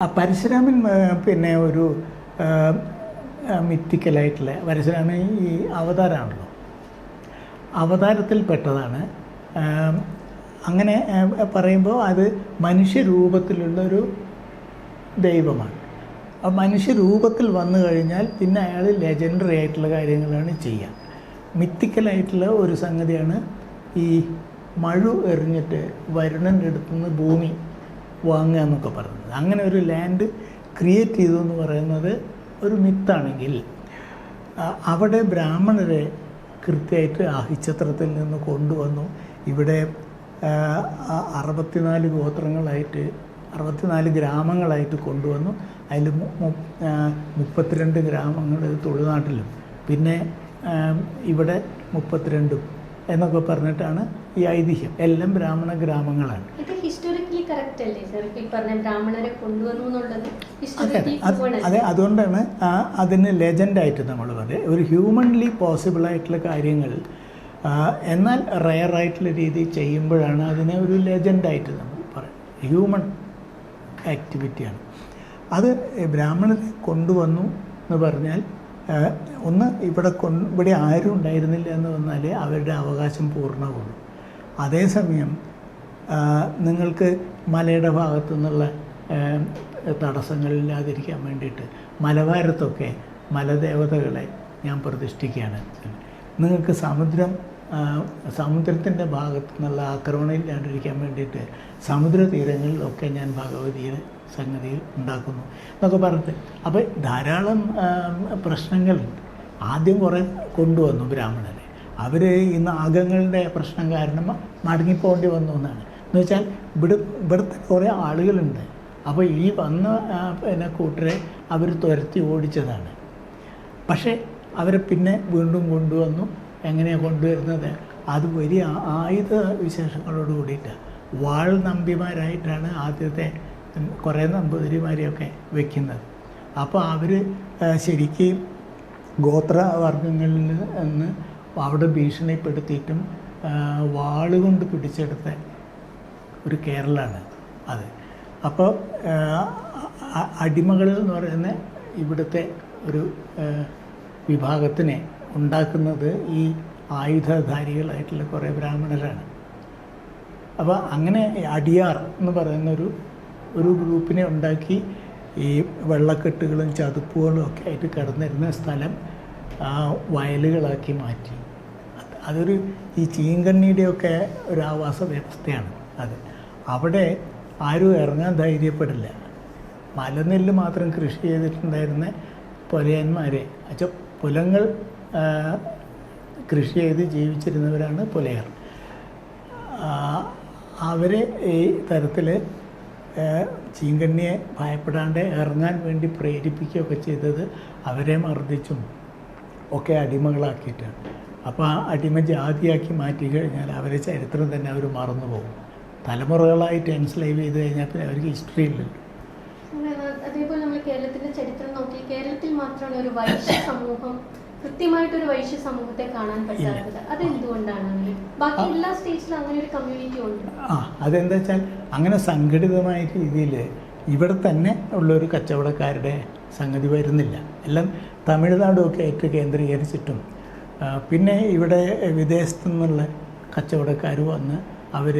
പരശുരാമൻ പിന്നെ ഒരു മിത്തിക്കലായിട്ടുള്ള പരശുരാമൻ ഈ അവതാരമാണല്ലോ, അവതാരത്തിൽപ്പെട്ടതാണ്. അങ്ങനെ പറയുമ്പോൾ അത് മനുഷ്യരൂപത്തിലുള്ളൊരു ദൈവമാണ്. ആ മനുഷ്യരൂപത്തിൽ വന്നു കഴിഞ്ഞാൽ പിന്നെ അയാൾ ലെജൻഡറി ആയിട്ടുള്ള കാര്യങ്ങളാണ് ചെയ്യുക. മിത്തിക്കലായിട്ടുള്ള ഒരു സംഗതിയാണ് ഈ മഴു എറിഞ്ഞിട്ട് വരുണൻ്റെ അടുത്തുനിന്ന് ഭൂമി വാങ്ങുക എന്നൊക്കെ പറയുന്നത്. അങ്ങനെ ഒരു ലാൻഡ് ക്രിയേറ്റ് ചെയ്തു എന്ന് പറയുന്നത് ഒരു മിത്താണെങ്കിൽ, അവിടെ ബ്രാഹ്മണരെ കൃത്യമായിട്ട് ആഹിച്ചത്രത്തിൽ നിന്ന് കൊണ്ടുവന്നു. ഇവിടെ 64 ഗോത്രങ്ങളായിട്ട് 64 ഗ്രാമങ്ങളായിട്ട് കൊണ്ടുവന്നു. അതിൽ 32 ഗ്രാമങ്ങൾ തുളുനാട്ടിലും പിന്നെ ഇവിടെ 32 എന്നൊക്കെ പറഞ്ഞിട്ടാണ് ഈ ഐതിഹ്യം. എല്ലാം ബ്രാഹ്മണ ഗ്രാമങ്ങളാണ്. അതെ, അതുകൊണ്ടാണ് അതിന് ലെജൻഡായിട്ട് നമ്മൾ പറയുന്നത്. ഒരു ഹ്യൂമൻലി പോസിബിളായിട്ടുള്ള കാര്യങ്ങൾ എന്നാൽ റെയറായിട്ടുള്ള രീതിയിൽ ചെയ്യുമ്പോഴാണ് അതിനെ ഒരു ലെജൻഡായിട്ട് നമ്മൾ പറയുന്നത്. ഹ്യൂമൻ ആക്ടിവിറ്റിയാണ് അത്. ബ്രാഹ്മണരെ കൊണ്ടുവന്നു എന്ന് പറഞ്ഞാൽ ഒന്ന് ഇവിടെ ആരും ഉണ്ടായിരുന്നില്ല എന്ന് വന്നാൽ അവരുടെ അവകാശം പൂർണ്ണമാവുള്ളൂ. അതേസമയം നിങ്ങൾക്ക് മലയുടെ ഭാഗത്തു നിന്നുള്ള തടസ്സങ്ങളില്ലാതിരിക്കാൻ വേണ്ടിയിട്ട് മലവാരത്തൊക്കെ മലദേവതകളെ ഞാൻ പ്രതിഷ്ഠിക്കുകയാണ്. നിങ്ങൾക്ക് സമുദ്രത്തിൻ്റെ ഭാഗത്തു നിന്നുള്ള ആക്രമണം ഇല്ലാണ്ടിരിക്കാൻ വേണ്ടിയിട്ട് സമുദ്ര തീരങ്ങളിലൊക്കെ ഞാൻ ഭഗവതിയുടെ സംഗതിയിൽ ഉണ്ടാക്കുന്നു എന്നൊക്കെ പറഞ്ഞിട്ട്. അപ്പോൾ ധാരാളം പ്രശ്നങ്ങളുണ്ട്. ആദ്യം കുറേ കൊണ്ടുവന്നു ബ്രാഹ്മണരെ. അവർ ഈ നാഗങ്ങളുടെ പ്രശ്നം കാരണം മടങ്ങിപ്പോകേണ്ടി വന്നു എന്നാണ്. എന്ന് വെച്ചാൽ ഇവിടുത്തെ കുറേ ആളുകളുണ്ട്. അപ്പോൾ ഈ വന്ന കൂട്ടരെ അവർ തുരത്തി ഓടിച്ചതാണ്. പക്ഷേ അവരെ പിന്നെ വീണ്ടും കൊണ്ടുവന്നു. എങ്ങനെയാണ് കൊണ്ടുവരുന്നത്? അത് വലിയ ആയുധ വിശേഷങ്ങളോട് കൂടിയിട്ടാണ്. വാൾ നമ്പിമാരായിട്ടാണ് ആദ്യത്തെ കുറേ നമ്പൂതിരിമാരെയൊക്കെ വയ്ക്കുന്നത്. അപ്പോൾ അവർ ശരിക്കും ഗോത്രവർഗങ്ങളിൽ നിന്ന് അവിടെ ഭീഷണിപ്പെടുത്തിയിട്ടും വാളുകൊണ്ട് പിടിച്ചെടുത്ത ഒരു കേരളമാണ് അത്. അപ്പോൾ അടിമകൾ എന്ന് പറയുന്ന ഇവിടുത്തെ ഒരു വിഭാഗത്തിനെ ഉണ്ടാക്കുന്നത് ഈ ആയുധധാരികളായിട്ടുള്ള കുറേ ബ്രാഹ്മണരാണ്. അപ്പോൾ അങ്ങനെ അടിയാർ എന്ന് പറയുന്നൊരു ഗ്രൂപ്പിനെ ഉണ്ടാക്കി ഈ വെള്ളക്കെട്ടുകളും ചതുപ്പുകളും ഒക്കെ ആയിട്ട് കിടന്നിരുന്ന സ്ഥലം വയലുകളാക്കി മാറ്റി. അതൊരു ഈ ചീങ്കണ്ണിയുടെയൊക്കെ ഒരു ആവാസ വ്യവസ്ഥയാണ് അത്. അവിടെ ആരും ഇറങ്ങാൻ ധൈര്യപ്പെടില്ല. മലനെല്ല് മാത്രം കൃഷി ചെയ്തിട്ടുണ്ടായിരുന്ന പുലയന്മാരെ, പുലങ്ങൾ കൃഷി ചെയ്ത് ജീവിച്ചിരുന്നവരാണ് പുലയർ. അവരെ ഈ തരത്തിൽ ചീങ്കണ്ണിയെ ഭയപ്പെടാണ്ട് ഇറങ്ങാൻ വേണ്ടി പ്രേരിപ്പിക്കുകയൊക്കെ ചെയ്തത് അവരെ മർദ്ദിച്ചും ഒക്കെ അടിമകളാക്കിയിട്ടാണ്. അപ്പോൾ ആ അടിമ ജാതിയാക്കി മാറ്റി കഴിഞ്ഞാൽ അവരെ ചരിത്രം തന്നെ അവർ മറന്നു പോകും. തലമുറകളായിട്ട് എൻസ്ലൈവ് ചെയ്ത് കഴിഞ്ഞാൽ പിന്നെ അവർക്ക് ഹിസ്റ്ററി ഇല്ലല്ലോ. അതേപോലെ നമ്മൾ കേരളത്തിൻ്റെ ചരിത്രം നോക്കി കേരളത്തിൽ മാത്രമാണ് ഒരു വൈശ്യ സമൂഹം, കൃത്യമായിട്ടൊരു വൈശ്യ സമൂഹത്തെ കാണാൻ പറ്റാത്തത്. അതെന്തുകൊണ്ടാണ്? ബാക്കി എല്ലാ സ്റ്റേറ്റിലും അങ്ങനെ ഒരു കമ്മ്യൂണിറ്റി ഉണ്ട്. അതെന്താ വെച്ചാൽ അങ്ങനെ സംഘടിതമായ രീതിയിൽ ഇവിടെ തന്നെ ഉള്ളൊരു കച്ചവടക്കാരുടെ സംഗതി വരുന്നില്ല. എല്ലാം തമിഴ്നാടുമൊക്കെ ആയിട്ട് കേന്ദ്രീകരിച്ചിട്ടും പിന്നെ ഇവിടെ വിദേശത്തു നിന്നുള്ള കച്ചവടക്കാർ വന്ന് അവർ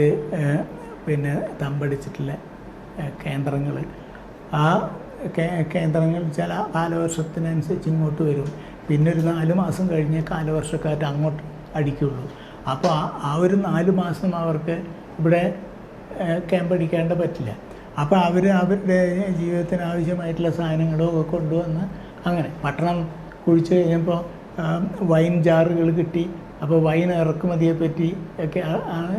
പിന്നെ തമ്പടിച്ചിട്ടുള്ള കേന്ദ്രങ്ങൾ, ആ കേന്ദ്രങ്ങൾ ചില കാലവർഷത്തിനനുസരിച്ച് ഇങ്ങോട്ട് വരും. പിന്നെ ഒരു 4 മാസം കഴിഞ്ഞ് കാലവർഷക്കാറ്റ് അങ്ങോട്ട് അടിക്കുള്ളൂ. അപ്പോൾ ആ ഒരു 4 മാസം അവർക്ക് ഇവിടെ ക്യാമ്പടിക്കാണ്ട് പറ്റില്ല. അപ്പോൾ അവരുടെ ജീവിതത്തിന് ആവശ്യമായിട്ടുള്ള സാധനങ്ങളൊക്കെ കൊണ്ടുവന്ന് അങ്ങനെ പട്ടണം കുഴിച്ച് കഴിഞ്ഞപ്പോൾ വൈൻ ജാറുകൾ കിട്ടി. അപ്പോൾ വൈൻ ഇറക്കുമതിയെ പറ്റി ഒക്കെ ആണ്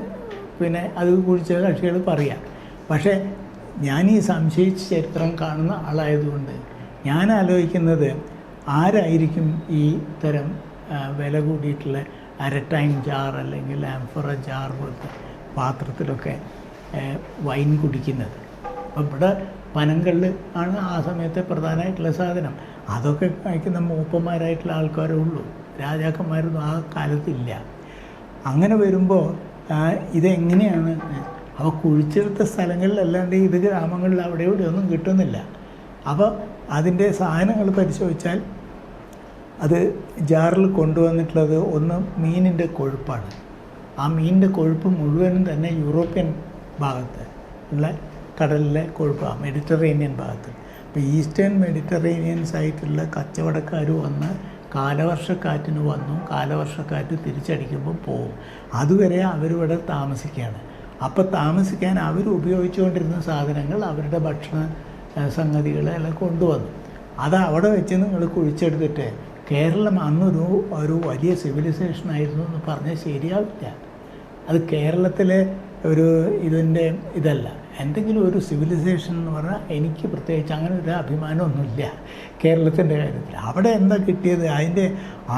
പിന്നെ അത് കുഴിച്ച കക്ഷികൾ പറയാം. പക്ഷേ ഞാൻ ഈ സംശയിച്ച ചരിത്രം കാണുന്ന ആളായതുകൊണ്ട് ഞാൻ ആലോചിക്കുന്നത് ആരായിരിക്കും ഈ തരം വില കൂടിയിട്ടുള്ള അരട്ടൈൻ ജാർ അല്ലെങ്കിൽ ആംഫറ ജാർ പോലത്തെ പാത്രത്തിലൊക്കെ വൈൻ കുടിക്കുന്നത്. അപ്പോൾ ഇവിടെ പനങ്കല്ല് ആണ് ആ സമയത്തെ പ്രധാനമായിട്ടുള്ള സാധനം. അതൊക്കെ കഴിക്കുന്ന മൂപ്പന്മാരായിട്ടുള്ള ആൾക്കാരേ ഉള്ളൂ. രാജാക്കന്മാരൊന്നും ആ കാലത്തില്ല. അങ്ങനെ വരുമ്പോൾ ഇതെങ്ങനെയാണ് അപ്പോൾ കുഴിച്ചെടുത്ത സ്ഥലങ്ങളിലല്ലാണ്ട് ഇത് ഗ്രാമങ്ങളിൽ അവിടെ ഇവിടെ ഒന്നും കിട്ടുന്നില്ല. അപ്പോൾ അതിൻ്റെ സാധനങ്ങൾ പരിശോധിച്ചാൽ അത് ജാറിൽ കൊണ്ടുവന്നിട്ടുള്ളത് ഒന്ന് മീനിൻ്റെ കൊഴുപ്പാണ്. ആ മീനിൻ്റെ കൊഴുപ്പ് മുഴുവനും തന്നെ യൂറോപ്യൻ ഭാഗത്ത് ഉള്ള കടലിലെ കൊഴുപ്പാണ്, മെഡിറ്ററേനിയൻ ഭാഗത്ത്. അപ്പോൾ ഈസ്റ്റേൺ മെഡിറ്ററേനിയൻസ് ആയിട്ടുള്ള കച്ചവടക്കാർ വന്ന് കാലവർഷക്കാറ്റിന് വന്നു, കാലവർഷക്കാറ്റ് തിരിച്ചടിക്കുമ്പോൾ പോവും. അതുവരെ അവരിവിടെ താമസിക്കുകയാണ്. അപ്പോൾ താമസിക്കാൻ അവർ ഉപയോഗിച്ചുകൊണ്ടിരുന്ന സാധനങ്ങൾ, അവരുടെ ഭക്ഷണ സംഗതികളെല്ലാം കൊണ്ടുവന്നു. അത് അവിടെ വെച്ച് നിങ്ങൾ കുഴിച്ചെടുത്തിട്ട് കേരളം ഒരു വലിയ സിവിലൈസേഷനായിരുന്നു എന്ന് പറഞ്ഞാൽ ശരിയാവില്ല. അത് കേരളത്തിലെ ഇതിൻ്റെ ഇതല്ല. എന്തെങ്കിലും ഒരു സിവിലൈസേഷൻ എന്ന് പറഞ്ഞാൽ എനിക്ക് പ്രത്യേകിച്ച് അങ്ങനെ ഒരു അഭിമാനമൊന്നുമില്ല കേരളത്തിൻ്റെ കാര്യത്തിൽ. അവിടെ എന്താ കിട്ടിയത് അതിൻ്റെ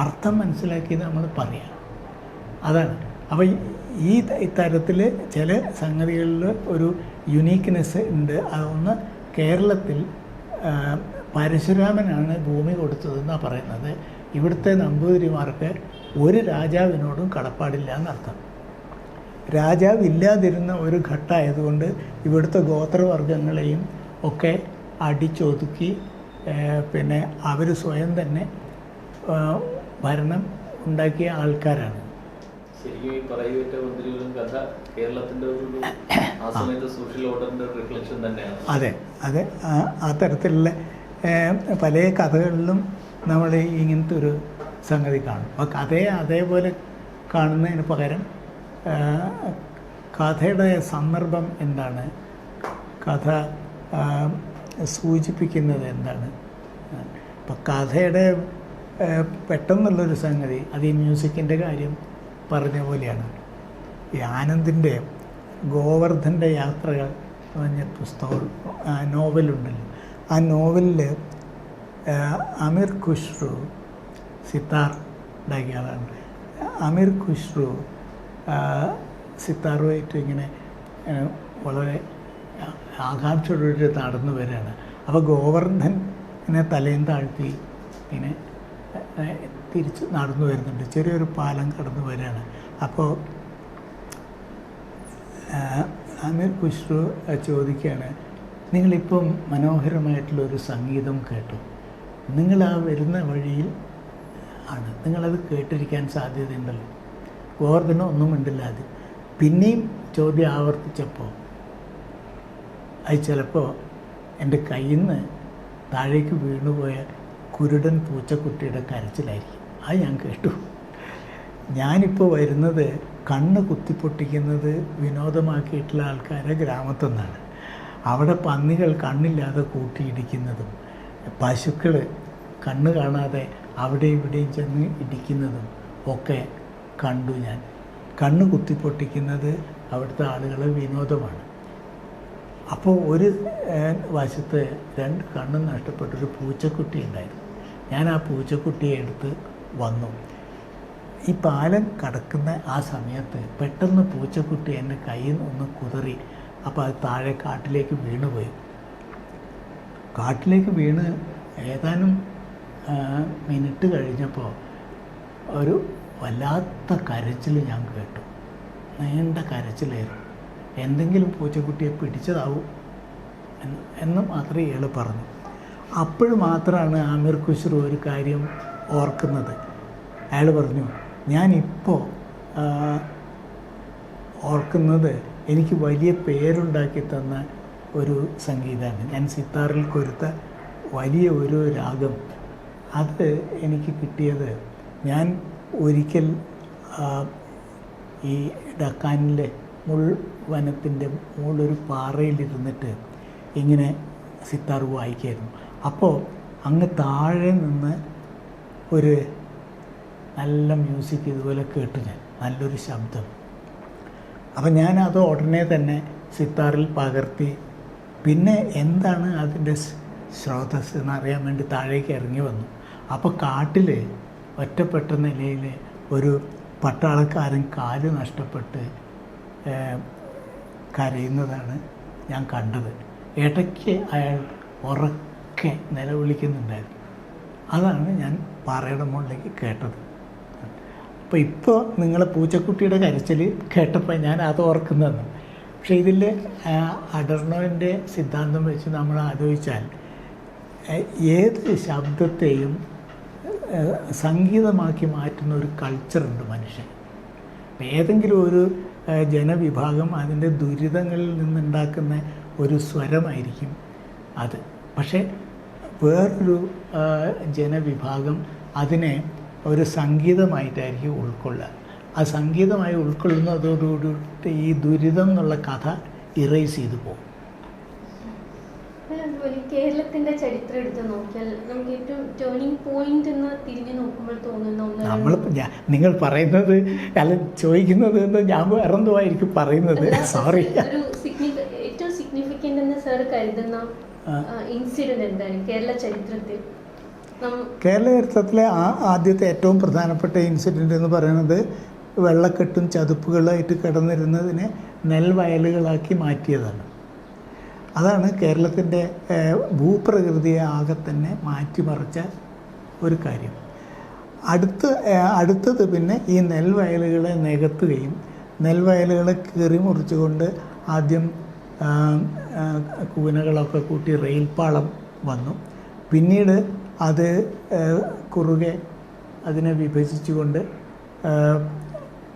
അർത്ഥം മനസ്സിലാക്കി നമ്മൾ പറയാം. അതാണ്. അപ്പോൾ ഈ തരത്തിൽ ചില സംഗതികളിൽ ഒരു യുണീക്ക്നെസ് ഉണ്ട്. അതൊന്ന് കേരളത്തിൽ പരശുരാമനാണ് ഭൂമി കൊടുത്തതെന്നാണ് പറയുന്നത്. ഇവിടുത്തെ നമ്പൂതിരിമാർക്ക് ഒരു രാജാവിനോടും കടപ്പാടില്ല എന്നർത്ഥം. രാജാവില്ലാതിരുന്ന ഒരു ഘട്ടമായതുകൊണ്ട് ഇവിടുത്തെ ഗോത്രവർഗങ്ങളെയും ഒക്കെ അടിച്ചൊതുക്കി പിന്നെ അവർ സ്വയം തന്നെ ഭരണം ഉണ്ടാക്കിയ ആൾക്കാരാണ്. ശരിക്കും ഈ പറയുകറ്റ മന്ത്രികളും കഥ കേരളത്തിൻ്റെ ഒരു ആ സമയത്ത് സോഷ്യൽ ഓർഡറിൻ്റെ റിഫ്ലക്ഷൻ തന്നെയാണ്. അതെ അതെ, ആ തരത്തിലുള്ള പല കഥകളിലും നമ്മൾ ഇങ്ങനത്തെ ഒരു സംഗതി കാണും. അപ്പോൾ കഥയെ അതേപോലെ കാണുന്നതിന് പകരം കഥയുടെ സന്ദർഭം എന്താണ്, കഥ സൂചിപ്പിക്കുന്നത് എന്താണ്. അപ്പോൾ കഥയുടെ പെട്ടെന്നുള്ളൊരു സംഗതി അത് ഈ മ്യൂസിക്കിൻ്റെ കാര്യം പറഞ്ഞ പോലെയാണ്. ഈ ആനന്ദിൻ്റെ ഗോവർദ്ധൻ്റെ യാത്രകൾ എന്ന് പറഞ്ഞ പുസ്തകം നോവലുണ്ടല്ലോ. ആ നോവലിൽ അമീർ ഖുഷ്രു സിത്താർ ഉണ്ടാക്കിയ ആളാണ്. അമീർ ഖുഷ്രു സിത്താറുമായിട്ട് ഇങ്ങനെ വളരെ ആകാംക്ഷയോടെ നടന്നു വരികയാണ്. അപ്പോൾ ഗോവർദ്ധൻ ഇങ്ങനെ തലയും താഴ്ത്തി ഇങ്ങനെ തിരിച്ച് നടന്നു വരുന്നുണ്ട്. ചെറിയൊരു പാലം കടന്നു വരികയാണ്. അപ്പോൾ അമീർ ഖുഷ്രു ചോദിക്കുകയാണ്, നിങ്ങളിപ്പം മനോഹരമായിട്ടുള്ളൊരു സംഗീതം കേട്ടു, നിങ്ങൾ ആ വരുന്ന വഴിയിൽ ആണ്, നിങ്ങളത് കേട്ടിരിക്കാൻ സാധ്യതയുണ്ടല്ലോ. ഗോവർദ്ധനം ഒന്നും ഉണ്ടില്ല. അത് പിന്നെയും ചോദ്യം ആവർത്തിച്ചപ്പോൾ അത് ചിലപ്പോൾ എൻ്റെ കയ്യിൽ നിന്ന് താഴേക്ക് വീണുപോയ കുരുടൻ പൂച്ചക്കുട്ടിയുടെ കരച്ചിലായിരിക്കും. അത് ഞാൻ കേട്ടു. ഞാനിപ്പോൾ വരുന്നത് കണ്ണ് കുത്തിപ്പൊട്ടിക്കുന്നത് വിനോദമാക്കിയിട്ടുള്ള ആൾക്കാരെ ഗ്രാമത്തിൽ നിന്നാണ്. അവിടെ പന്നികൾ കണ്ണില്ലാതെ കൂട്ടിയിടിക്കുന്നതും പശുക്കൾ കണ്ണ് കാണാതെ അവിടെ ഇവിടെയും ചെന്ന് ഇടിക്കുന്നതും ഒക്കെ കണ്ടു ഞാൻ. കണ്ണ് കുത്തിപ്പൊട്ടിക്കുന്നത് അവിടുത്തെ ആളുകളെ വിനോദമാണ്. അപ്പോൾ ഒരു വശത്ത് 2 കണ്ണും നഷ്ടപ്പെട്ടൊരു പൂച്ചക്കുട്ടി ഉണ്ടായിരുന്നു. ഞാൻ ആ പൂച്ചക്കുട്ടിയെ എടുത്ത് വന്നു. ഈ പാലം കടക്കുന്ന ആ സമയത്ത് പെട്ടെന്ന് പൂച്ചക്കുട്ടി എൻ്റെ കയ്യിൽ നിന്ന് കുതറി. അപ്പോൾ അത് താഴെ കാട്ടിലേക്ക് വീണുപോയി. കാട്ടിലേക്ക് വീണ് ഏതാനും മിനിറ്റ് കഴിഞ്ഞപ്പോൾ ഒരു വല്ലാത്ത കരച്ചിൽ ഞാൻ കേട്ടു. നീണ്ട കരച്ചിലായിരുന്നു. എന്തെങ്കിലും പൂച്ചക്കുട്ടിയെ പിടിച്ചതാവും എന്ന് മാത്രമേ ഇയാൾ പറഞ്ഞു. അപ്പോൾ മാത്രമാണ് ആമിർ ഖുസ്രു ഒരു കാര്യം ഓർക്കുന്നത്. അയാൾ പറഞ്ഞു, ഞാനിപ്പോൾ ഓർക്കുന്നത് എനിക്ക് വലിയ പേരുണ്ടാക്കി തന്ന ഒരു സംഗീതമാണ്. ഞാൻ സിത്താറിൽ കൊരുത്ത വലിയ ഒരു രാഗം, അത് എനിക്ക് കിട്ടിയത് ഞാൻ ഒരിക്കൽ ഈ ഡക്കാനിലെ മുൾവനത്തിൻ്റെ മുകളിലൊരു പാറയിലിരുന്നിട്ട് ഇങ്ങനെ സിത്താർ വായിക്കായിരുന്നു. അപ്പോൾ അങ്ങ് താഴെ നിന്ന് ഒരു നല്ല മ്യൂസിക് ഇതുപോലെ കേട്ടു ഞാൻ, നല്ലൊരു ശബ്ദം. അപ്പം ഞാനത് ഉടനെ തന്നെ സിത്താറിൽ പകർത്തി. പിന്നെ എന്താണ് അതിൻ്റെ സ്രോതസ് എന്നറിയാൻ വേണ്ടി താഴേക്ക് ഇറങ്ങി വന്നു. അപ്പോൾ കാട്ടിൽ ഒറ്റപ്പെട്ട നിലയിൽ ഒരു പട്ടാളക്കാരൻ കാല് നഷ്ടപ്പെട്ട് കരയുന്നതാണ് ഞാൻ കണ്ടത്. ഇടയ്ക്ക് അയാൾ ഉറക്കെ നിലവിളിക്കുന്നുണ്ടായിരുന്നു. അതാണ് ഞാൻ പാറയുടെ മുകളിലേക്ക് കേട്ടത്. അപ്പോൾ ഇപ്പോൾ നിങ്ങളെ പൂച്ചക്കുട്ടിയുടെ കരച്ചിൽ കേട്ടപ്പോൾ ഞാൻ അത് ഓർക്കുന്നതാണ്. പക്ഷേ ഇതിൽ അഡർണോൻ്റെ സിദ്ധാന്തം വെച്ച് നമ്മൾ ആലോചിച്ചാൽ ഏത് ശബ്ദത്തെയും സംഗീതമാക്കി മാറ്റുന്ന ഒരു കൾച്ചറുണ്ട് മനുഷ്യൻ. ഏതെങ്കിലും ഒരു ജനവിഭാഗം അതിൻ്റെ ദുരിതങ്ങളിൽ നിന്നുണ്ടാക്കുന്ന ഒരു സ്വരമായിരിക്കും അത്. പക്ഷേ വേറൊരു ജനവിഭാഗം അതിനെ ഒരു സംഗീതമായിട്ടായിരിക്കും ഉൾക്കൊള്ളുക. ആ സംഗീതമായി ഉൾക്കൊള്ളുന്നതോടുകൂടി ഈ ദുരിതം എന്നുള്ള കഥ ഇറേസ് ചെയ്തു പോകും. അതുപോലെ കേരളത്തിന്റെ ചരിത്രം എടുത്ത് നോക്കിയാൽ നമുക്ക് ഏറ്റവും ടേണിംഗ് പോയിന്റ് എന്ന് തിരിഞ്ഞു നോക്കുമ്പോൾ തോന്നുന്ന നമ്മൾ നിങ്ങൾ പറയുന്നത് അല്ല ചോദിക്കുന്നത് എന്ന് ഞാൻ വേറെന്തുമായിരിക്കും പറയുന്നത്. സോറി. ഏറ്റവും സിഗ്നിഫിക്കൻ്റ് എന്ന് സാർ കരുതുന്ന ഇൻസിഡന്റ് എന്താണ് കേരള ചരിത്രത്തിൽ? കേരള ചരിത്രത്തിലെ ആദ്യത്തെ ഏറ്റവും പ്രധാനപ്പെട്ട ഇൻസിഡൻ്റ് എന്ന് പറയുന്നത് വെള്ളക്കെട്ടും ചതുപ്പുകളായിട്ട് കിടന്നിരുന്നതിനെ നെൽവയലുകളാക്കി മാറ്റിയതാണ്. അതാണ് കേരളത്തിൻ്റെ ഭൂപ്രകൃതിയെ ആകെ തന്നെ മാറ്റിമറിച്ച ഒരു കാര്യം. അടുത്തത് പിന്നെ ഈ നെൽവയലുകളെ നികത്തുകയും നെൽവയലുകളെ കീറി മുറിച്ചുകൊണ്ട് ആദ്യം കൂനകളൊക്കെ കൂട്ടി റെയിൽപ്പാളം വന്നു. പിന്നീട് അത് കുറുകെ അതിനെ വിഭജിച്ചുകൊണ്ട്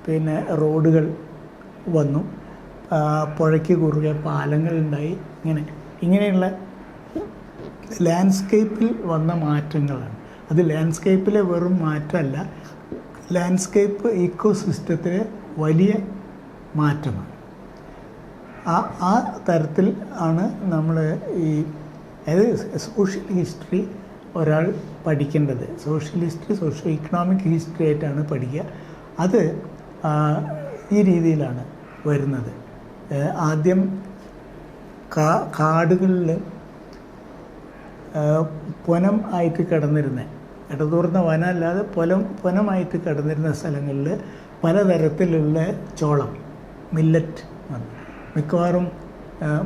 പിന്നെ റോഡുകൾ വന്നു. പുഴയ്ക്ക് കുറുകെ പാലങ്ങളുണ്ടായി. ഇങ്ങനെയുള്ള ലാൻഡ്സ്കേപ്പിൽ വന്ന മാറ്റങ്ങളാണ്. അത് ലാൻഡ്സ്കേപ്പിലെ വെറും മാറ്റമല്ല, ലാൻഡ്സ്കേപ്പ് ഇക്കോസിസ്റ്റത്തിലെ വലിയ മാറ്റമാണ്. ആ തരത്തിൽ ആണ് നമ്മൾ ഈ അതായത് സോഷ്യൽ ഹിസ്റ്ററി ഒരാൾ പഠിക്കേണ്ടത്. Social history socio economic history ആയിട്ടാണ് പഠിക്കുക. അത് ഈ രീതിയിലാണ് വരുന്നത്. ആദ്യം കാടുകളിൽ പൊനം ആയിട്ട് കിടന്നിരുന്ന ഇടതൂർന്ന വനമല്ലാതെ പൊനമായിട്ട് കിടന്നിരുന്ന സ്ഥലങ്ങളിൽ പലതരത്തിലുള്ള ചോളം, മില്ലറ്റ്, മിക്കവാറും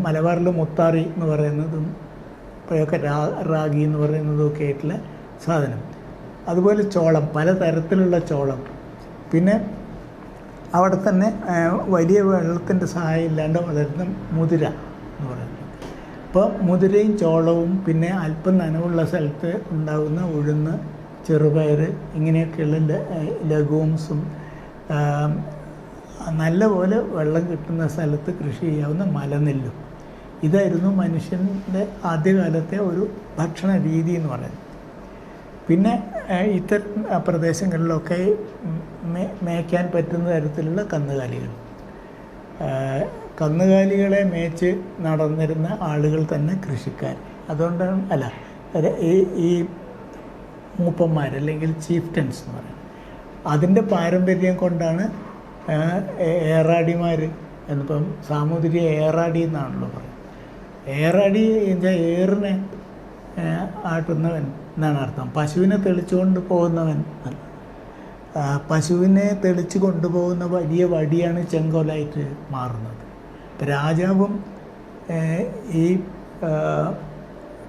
മലബാറിൽ മുത്താറി എന്ന് പറയുന്നതും ഇപ്പോഴൊക്കെ റാഗി എന്ന് പറയുന്നതും ഒക്കെ ആയിട്ടുള്ള സാധനം. അതുപോലെ ചോളം, പലതരത്തിലുള്ള ചോളം. പിന്നെ അവിടെ തന്നെ വലിയ വെള്ളത്തിൻ്റെ സഹായം ഇല്ലാണ്ട് വളരുന്ന മുതിര എന്ന് പറയുന്നത്. അപ്പോൾ മുതിരയും ചോളവും പിന്നെ അല്പം നനവുള്ള സ്ഥലത്ത് ഉണ്ടാകുന്ന ഉഴുന്ന്, ചെറുപയർ, ഇങ്ങനെയൊക്കെയുള്ള ലഗൂംസും നല്ലപോലെ വെള്ളം കിട്ടുന്ന സ്ഥലത്ത് കൃഷി ചെയ്യാവുന്ന മലനെല്ലും. ഇതായിരുന്നു മനുഷ്യൻ്റെ ആദ്യകാലത്തെ ഒരു ഭക്ഷണ രീതി എന്ന് പറയുന്നത്. പിന്നെ ഇത്തരം പ്രദേശങ്ങളിലൊക്കെ മേയ്ക്കാൻ പറ്റുന്ന തരത്തിലുള്ള കന്നുകാലികളെ മേച്ച് നടന്നിരുന്ന ആളുകൾ തന്നെ കൃഷിക്കാർ. അതുകൊണ്ടാണ് ഈ മൂപ്പന്മാർ അല്ലെങ്കിൽ ചീഫ്റ്റൻസ് എന്ന് പറയുന്നത്. അതിൻ്റെ പാരമ്പര്യം കൊണ്ടാണ് ഏറാടിമാർ എന്നിപ്പം സാമൂതിരി ഏറാടി എന്നാണല്ലോ പറയുന്നത്. ഏറാടി എന്താ ഏറിനെ ആട്ടുന്നവൻ എന്നാണ് അർത്ഥം. പശുവിനെ തെളിച്ചുകൊണ്ട് പോകുന്നവൻ. പശുവിനെ തെളിച്ച് കൊണ്ടുപോകുന്ന വലിയ വടിയാണ് ചെങ്കോലായിട്ട് മാറുന്നത്. രാജാവും ഈ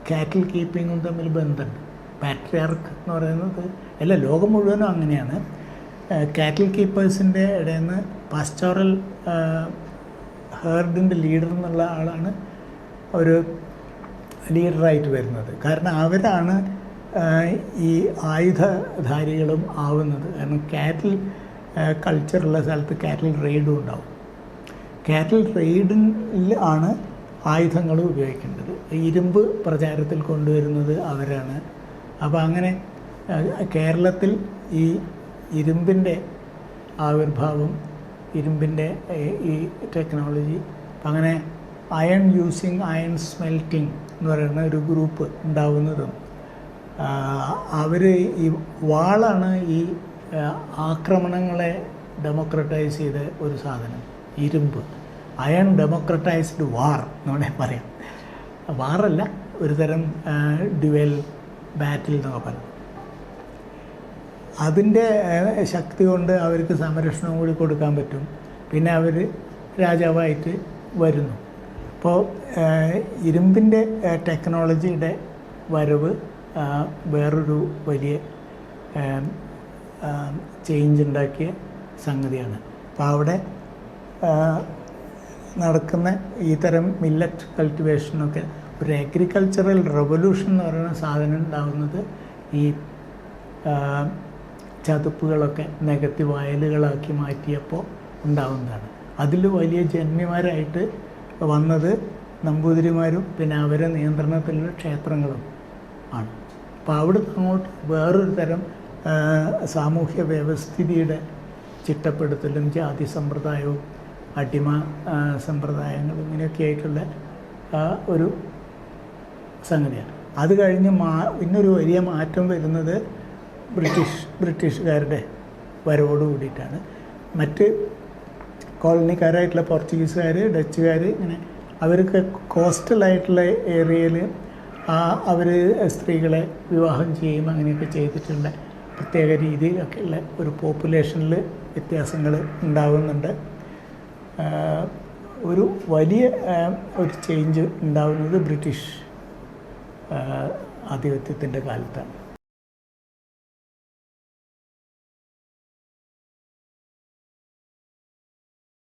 കാറ്റിൽ കീപ്പിങ്ങും തമ്മിൽ ബന്ധമുണ്ട്. പാട്രിയാർക്ക് എന്ന് പറയുന്നത് ലോകം മുഴുവനും അങ്ങനെയാണ്. കാറ്റിൽ കീപ്പേഴ്സിൻ്റെ ഇടയിൽ നിന്ന് പാസ്റ്റോറൽ ഹേർഡിൻ്റെ ലീഡർ എന്നുള്ള ആളാണ് ഒരു ലീഡറായിട്ട് വരുന്നത്. കാരണം അവരാണ് ഈ ആയുധധാരികളും ആവുന്നത്. കാരണം കാറ്റിൽ കൾച്ചറുള്ള സ്ഥലത്ത് കാറ്റിൽ റെയ്ഡും ഉണ്ടാവും. കാറ്റിൽ റെയ്ഡിൽ ആണ് ആയുധങ്ങൾ ഉപയോഗിക്കേണ്ടത്. ഇരുമ്പ് പ്രചാരത്തിൽ കൊണ്ടുവരുന്നത് അവരാണ്. അപ്പോൾ അങ്ങനെ കേരളത്തിൽ ഈ ഇരുമ്പിൻ്റെ ആവിർഭാവം, ഇരുമ്പിൻ്റെ ഈ ടെക്നോളജി, അങ്ങനെ അയൺ യൂസിങ് അയൺ സ്മെൽറ്റിംഗ് എന്ന് പറയുന്ന ഒരു ഗ്രൂപ്പ് ഉണ്ടാവുന്നതും അവർ ഈ വാളാണ് ഈ ആക്രമണങ്ങളെ ഡെമോക്രറ്റൈസ് ചെയ്ത ഒരു സാധനം. ഇരുമ്പ്, അയൺ ഡെമോക്രറ്റൈസ്ഡ് വാർ എന്നോടെ പറയാം. വാറല്ല, ഒരു തരം ഡ്യുവൽ ബാറ്റിൽ എന്നൊക്കെ പറയും. അതിൻ്റെ ശക്തി കൊണ്ട് അവർക്ക് സംരക്ഷണം കൂടി കൊടുക്കാൻ പറ്റും. പിന്നെ അവർ രാജാവായിട്ട് വരുന്നു. അപ്പോൾ ഇരുമ്പിൻ്റെ ടെക്നോളജിയുടെ വരവ് വേറൊരു വലിയ ചേഞ്ച് ഉണ്ടാക്കിയ സംഗതിയാണ്. അപ്പോൾ അവിടെ നടക്കുന്ന ഈ തരം മില്ലറ്റ് കൾട്ടിവേഷനൊക്കെ ഒരു അഗ്രികൾച്ചറൽ റെവല്യൂഷൻ എന്ന് പറയുന്ന സാധനം ഉണ്ടാകുന്നത് ഈ ചതുപ്പുകളൊക്കെ നികത്തി വയലുകളാക്കി മാറ്റിയപ്പോൾ ഉണ്ടാകുന്നതാണ്. അതിൽ വലിയ ജന്മിമാരായിട്ട് വന്നത് നമ്പൂതിരിമാരും പിന്നെ അവരെ നിയന്ത്രണത്തിലുള്ള ക്ഷേത്രങ്ങളും ആണ്. അപ്പോൾ അവിടുന്ന് അങ്ങോട്ട് വേറൊരു തരം സാമൂഹ്യ വ്യവസ്ഥിതിയുടെ ചിട്ടപ്പെടുത്തലും ജാതി സമ്പ്രദായവും അടിമ സമ്പ്രദായങ്ങളും ഇങ്ങനെയൊക്കെ ആയിട്ടുള്ള ഒരു സംഗതിയാണ്. അത് കഴിഞ്ഞ് ഇന്നൊരു വലിയ മാറ്റം വരുന്നത് ബ്രിട്ടീഷുകാരുടെ വരവോട് കൂടിയിട്ടാണ്. മറ്റ് കോളനിക്കാരായിട്ടുള്ള പോർച്ചുഗീസുകാർ, ഡച്ചുകാർ ഇങ്ങനെ അവർക്ക് കോസ്റ്റലായിട്ടുള്ള ഏരിയയിൽ അവർ സ്ത്രീകളെ വിവാഹം ചെയ്യും അങ്ങനെയൊക്കെ ചെയ്തിട്ടുള്ള പ്രത്യേക രീതിയിലൊക്കെയുള്ള ഒരു പോപ്പുലേഷനിൽ വ്യത്യാസങ്ങൾ ഉണ്ടാകുന്നുണ്ട്. ഒരു വലിയ ഒരു ചേഞ്ച് ഉണ്ടാകുന്നത് ബ്രിട്ടീഷ് ആധിപത്യത്തിൻ്റെ കാലത്താണ്.